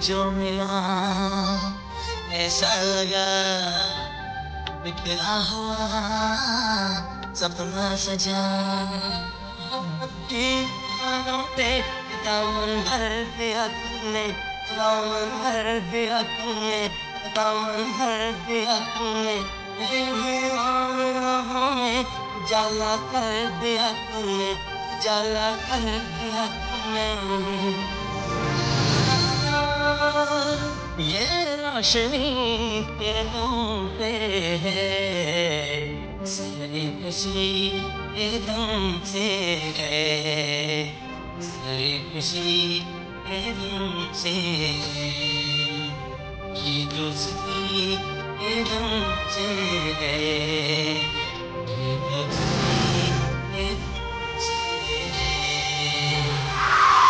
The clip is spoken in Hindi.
जो मिला ऐसा लगा बिखरा हुआ सपना सजा दीवानों पे दामन भर दिया तूने दामन भर दिया तूने दामन भर दिया तूने दीवानों में जाला कर दिया तूने जाला कर दिया तूने ये रोशनी के दम पे है सारी खुशी एकदम से है सारी खुशी एकदम से है ये दोस्ती एकदम से है